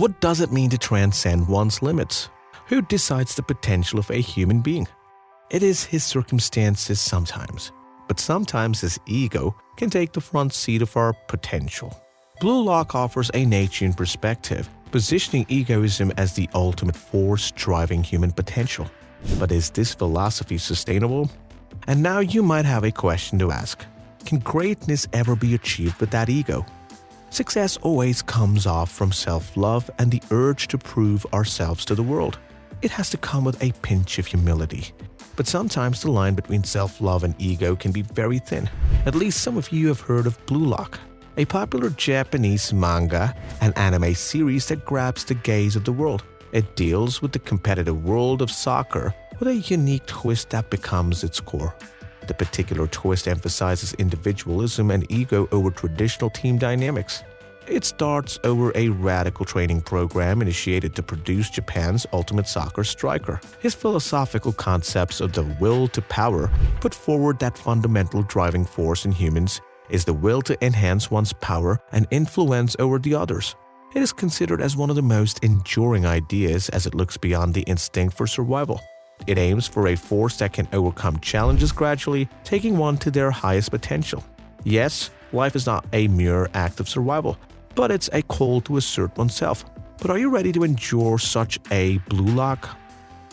What does it mean to transcend one's limits? Who decides the potential of a human being? It is his circumstances sometimes, but sometimes his ego can take the front seat of our potential. Blue Lock offers a Nietzschean perspective, positioning egoism as the ultimate force driving human potential. But is this philosophy sustainable? And now you might have a question to ask. Can greatness ever be achieved without ego? Success always comes off from self-love and the urge to prove ourselves to the world. It has to come with a pinch of humility. But sometimes the line between self-love and ego can be very thin. At least some of you have heard of Blue Lock, a popular Japanese manga and anime series that grabs the gaze of the world. It deals with the competitive world of soccer with a unique twist that becomes its core. The particular twist emphasizes individualism and ego over traditional team dynamics. It starts over a radical training program initiated to produce Japan's ultimate soccer striker. His philosophical concepts of the will to power put forward that fundamental driving force in humans is the will to enhance one's power and influence over the others. It is considered as one of the most enduring ideas as it looks beyond the instinct for survival. It aims for a force that can overcome challenges gradually, taking one to their highest potential. Yes, life is not a mere act of survival, but it's a call to assert oneself. But are you ready to endure such a Blue Lock?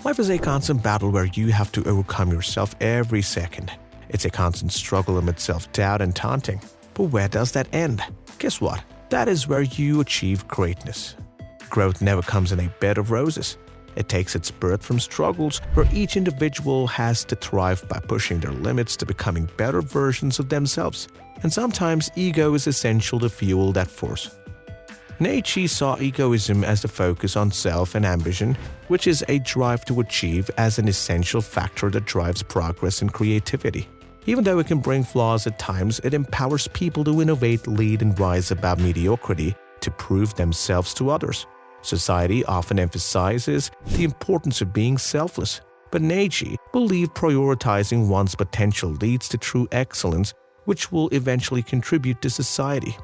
Life is a constant battle where you have to overcome yourself every second. It's a constant struggle amid self-doubt and taunting. But where does that end? Guess what? That is where you achieve greatness. Growth never comes in a bed of roses. It takes its birth from struggles where each individual has to thrive by pushing their limits to becoming better versions of themselves. And sometimes ego is essential to fuel that force. Nietzsche saw egoism as the focus on self and ambition, which is a drive to achieve, as an essential factor that drives progress and creativity. Even though it can bring flaws at times, it empowers people to innovate, lead, and rise above mediocrity to prove themselves to others. Society often emphasizes the importance of being selfless, but Nietzsche believed prioritizing one's potential leads to true excellence, which will eventually contribute to society.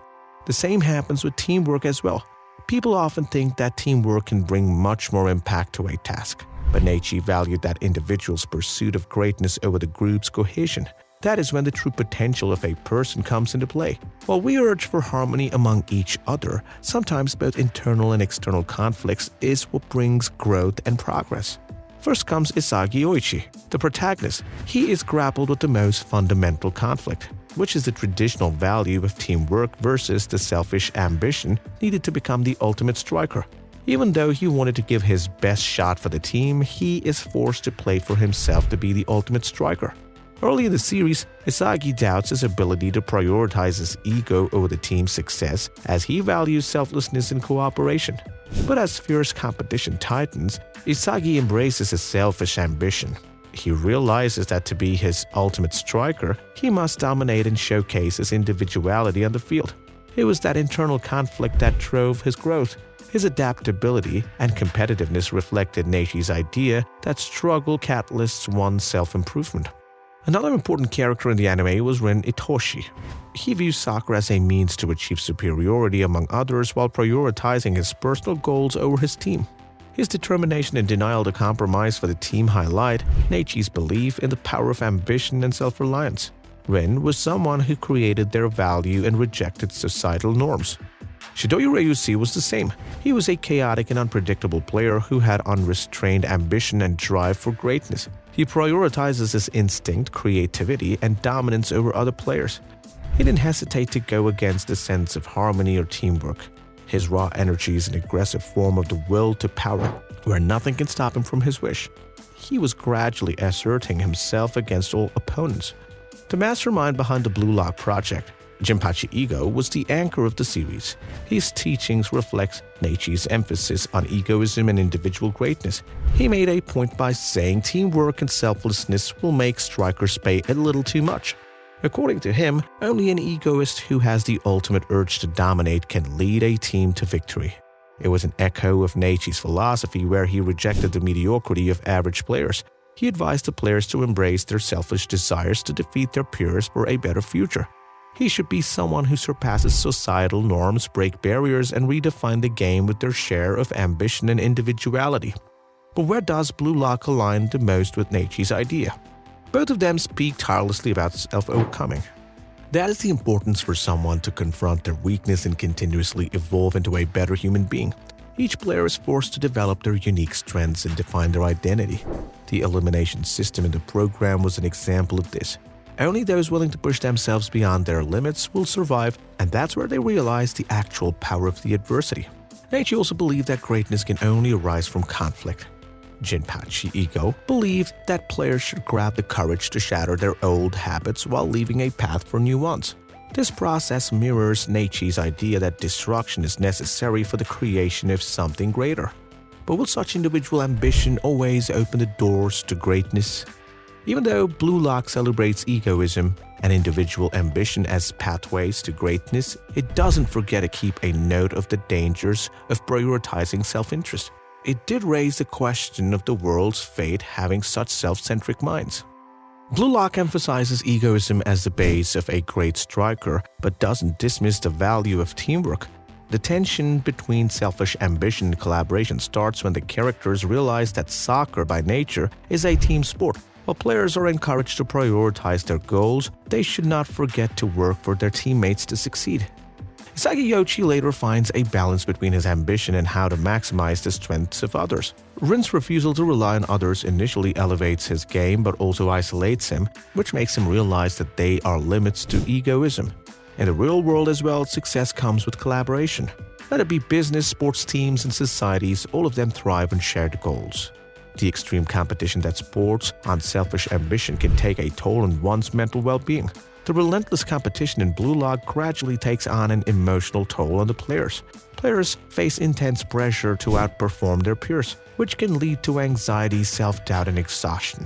The same happens with teamwork as well. People often think that teamwork can bring much more impact to a task, but Nietzsche valued that individual's pursuit of greatness over the group's cohesion. That is when the true potential of a person comes into play. While we urge for harmony among each other, sometimes both internal and external conflicts is what brings growth and progress. First comes Isagi Yoichi, the protagonist. He is grappled with the most fundamental conflict, which is the traditional value of teamwork versus the selfish ambition needed to become the ultimate striker. Even though he wanted to give his best shot for the team, he is forced to play for himself to be the ultimate striker. Early in the series, Isagi doubts his ability to prioritize his ego over the team's success as he values selflessness and cooperation. But as fierce competition tightens, Isagi embraces his selfish ambition. He realizes that to be his ultimate striker, he must dominate and showcase his individuality on the field. It was that internal conflict that drove his growth. His adaptability and competitiveness reflected Nietzsche's idea that struggle catalysts one's self-improvement. Another important character in the anime was Rin Itoshi. He views soccer as a means to achieve superiority among others while prioritizing his personal goals over his team. His determination and denial to compromise for the team highlight Nietzsche's belief in the power of ambition and self-reliance. Rin was someone who created their value and rejected societal norms. Shidoyu Ryushi was the same. He was a chaotic and unpredictable player who had unrestrained ambition and drive for greatness. He prioritizes his instinct, creativity, and dominance over other players. He didn't hesitate to go against the sense of harmony or teamwork. His raw energy is an aggressive form of the will to power, where nothing can stop him from his wish. He was gradually asserting himself against all opponents. The mastermind behind the Blue Lock project, Jinpachi Ego, was the anchor of the series. His teachings reflect Nietzsche's emphasis on egoism and individual greatness. He made a point by saying teamwork and selflessness will make strikers pay a little too much. According to him, only an egoist who has the ultimate urge to dominate can lead a team to victory. It was an echo of Nietzsche's philosophy where he rejected the mediocrity of average players. He advised the players to embrace their selfish desires to defeat their peers for a better future. He should be someone who surpasses societal norms, break barriers, and redefine the game with their share of ambition and individuality. But where does Blue Lock align the most with Nietzsche's idea? Both of them speak tirelessly about self-overcoming. That is the importance for someone to confront their weakness and continuously evolve into a better human being. Each player is forced to develop their unique strengths and define their identity. The elimination system in the program was an example of this. Only those willing to push themselves beyond their limits will survive, and that's where they realize the actual power of the adversity. Nietzsche also believed that greatness can only arise from conflict. 𝙃𝙤𝙬 believed that players should grab the courage to shatter their old habits while leaving a path for new ones. This process mirrors Nietzsche's idea that destruction is necessary for the creation of something greater. But will such individual ambition always open the doors to greatness? Even though Blue Lock celebrates egoism and individual ambition as pathways to greatness, it doesn't forget to keep a note of the dangers of prioritizing self-interest. It did raise the question of the world's fate having such self-centric minds. Blue Lock emphasizes egoism as the base of a great striker, but doesn't dismiss the value of teamwork. The tension between selfish ambition and collaboration starts when the characters realize that soccer by nature is a team sport. While players are encouraged to prioritize their goals, they should not forget to work for their teammates to succeed. Isagi Yoichi later finds a balance between his ambition and how to maximize the strengths of others. Rin's refusal to rely on others initially elevates his game but also isolates him, which makes him realize that they are limits to egoism. In the real world as well, success comes with collaboration. Let it be business, sports teams, and societies, all of them thrive on shared goals. The extreme competition that sports on selfish ambition can take a toll on one's mental well-being. The relentless competition in Blue Lock gradually takes on an emotional toll on the players. Players face intense pressure to outperform their peers, which can lead to anxiety, self-doubt, and exhaustion.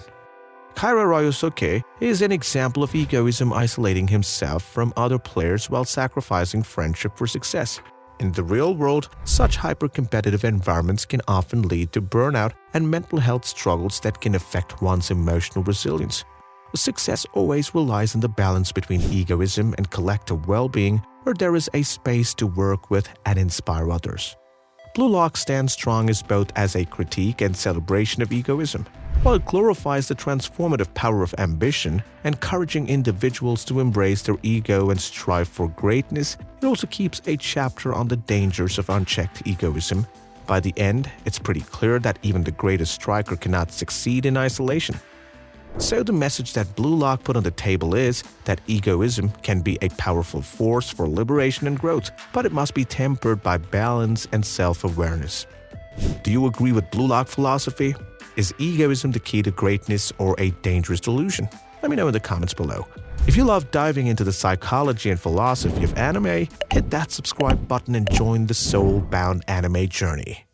Kaira Ryosuke is an example of egoism isolating himself from other players while sacrificing friendship for success. In the real world, such hyper-competitive environments can often lead to burnout and mental health struggles that can affect one's emotional resilience. Success always relies on the balance between egoism and collective well-being, where there is a space to work with and inspire others. Blue Lock stands strong both as a critique and celebration of egoism. While it glorifies the transformative power of ambition, encouraging individuals to embrace their ego and strive for greatness, it also keeps a chapter on the dangers of unchecked egoism. By the end, it's pretty clear that even the greatest striker cannot succeed in isolation. So the message that Blue Lock put on the table is that egoism can be a powerful force for liberation and growth, but it must be tempered by balance and self-awareness. Do you agree with Blue Lock philosophy? Is egoism the key to greatness or a dangerous delusion? Let me know in the comments below. If you love diving into the psychology and philosophy of anime, hit that subscribe button and join the SoulBound anime journey.